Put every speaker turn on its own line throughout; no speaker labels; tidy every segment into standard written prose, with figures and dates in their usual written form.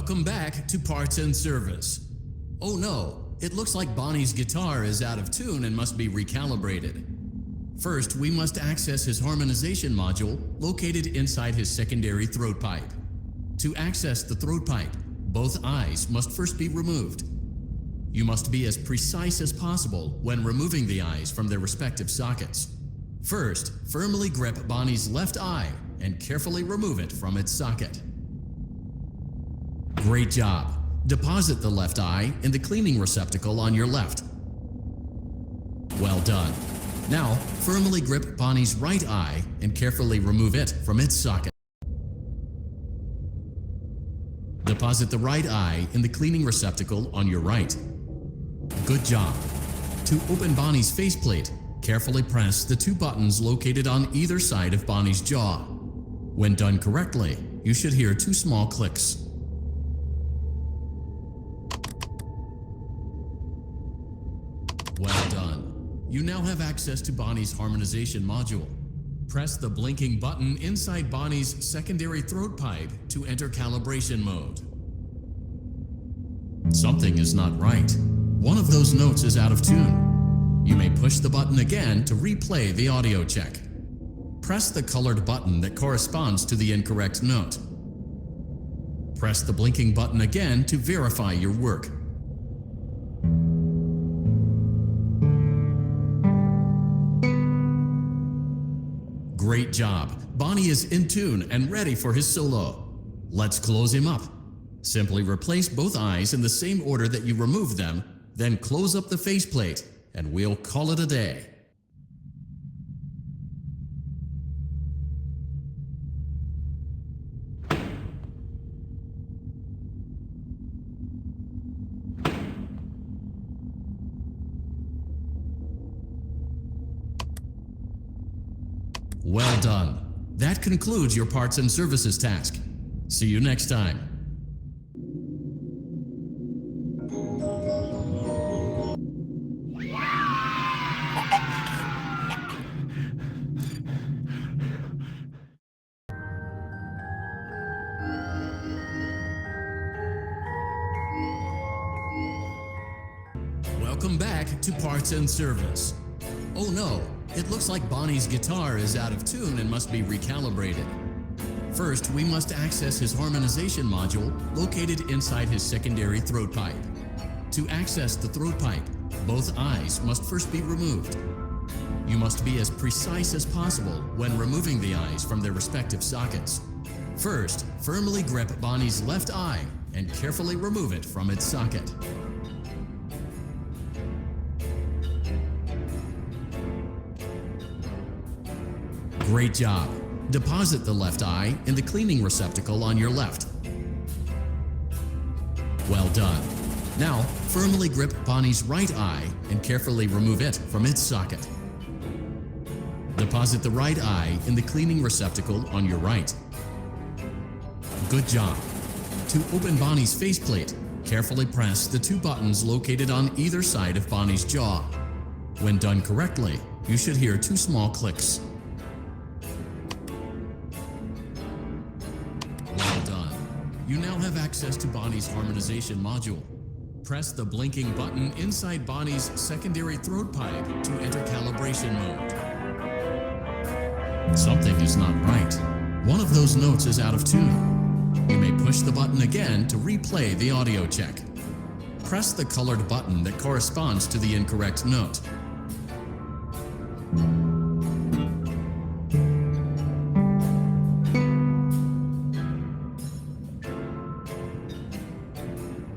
Welcome back to Parts and Service. Oh no, it looks like Bonnie's guitar is out of tune and must be recalibrated. First, we must access his harmonization module located inside his secondary throat pipe. To access the throat pipe, both eyes must first be removed. You must be as precise as possible when removing the eyes from their respective sockets. First, firmly grip Bonnie's left eye and carefully remove it from its socket. Great job! Deposit the left eye in the cleaning receptacle on your left. Well done. Now, firmly grip Bonnie's right eye and carefully remove it from its socket. Deposit the right eye in the cleaning receptacle on your right. Good job. To open Bonnie's faceplate, carefully press the two buttons located on either side of Bonnie's jaw. When done correctly, you should hear two small clicks. Well done. You now have access to Bonnie's harmonization module. Press the blinking button inside Bonnie's secondary throat pipe to enter calibration mode. Something is not right. One of those notes is out of tune. You may push the button again to replay the audio check. Press the colored button that corresponds to the incorrect note. Press the blinking button again to verify your work. Great job! Bonnie is in tune and ready for his solo. Let's close him up. Simply replace both eyes in the same order that you removed them, then close up the faceplate, and we'll call it a day. Well done. That concludes your parts and services task. See you next time. Welcome back to Parts and Service. Oh no, it looks like Bonnie's guitar is out of tune and must be recalibrated. First, we must access his harmonization module located inside his secondary throat pipe. To access the throat pipe, both eyes must first be removed. You must be as precise as possible when removing the eyes from their respective sockets. First, firmly grip Bonnie's left eye and carefully remove it from its socket. Great job! Deposit the left eye in the cleaning receptacle on your left. Well done. Now, firmly grip Bonnie's right eye and carefully remove it from its socket. Deposit the right eye in the cleaning receptacle on your right. Good job. To open Bonnie's faceplate, carefully press the two buttons located on either side of Bonnie's jaw. When done correctly, you should hear two small clicks. You now have access to Bonnie's harmonization module. Press the blinking button inside Bonnie's secondary throat pipe to enter calibration mode. Something is not right. One of those notes is out of tune. You may push the button again to replay the audio check. Press the colored button that corresponds to the incorrect note.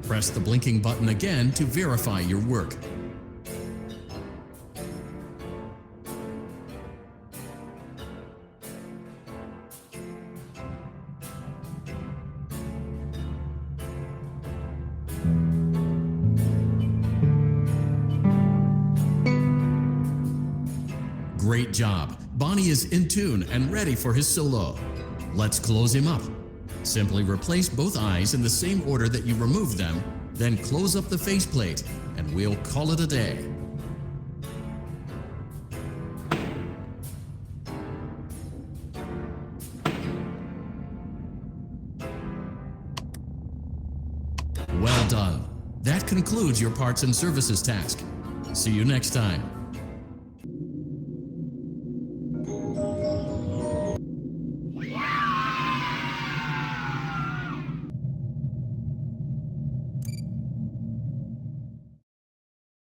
Press the blinking button again to verify your work. Great job! Bonnie is in tune and ready for his solo. Let's close him up. Simply replace both eyes in the same order that you removed them, then close up the faceplate, and we'll call it a day. Well done. That concludes your parts and services task. See you next time.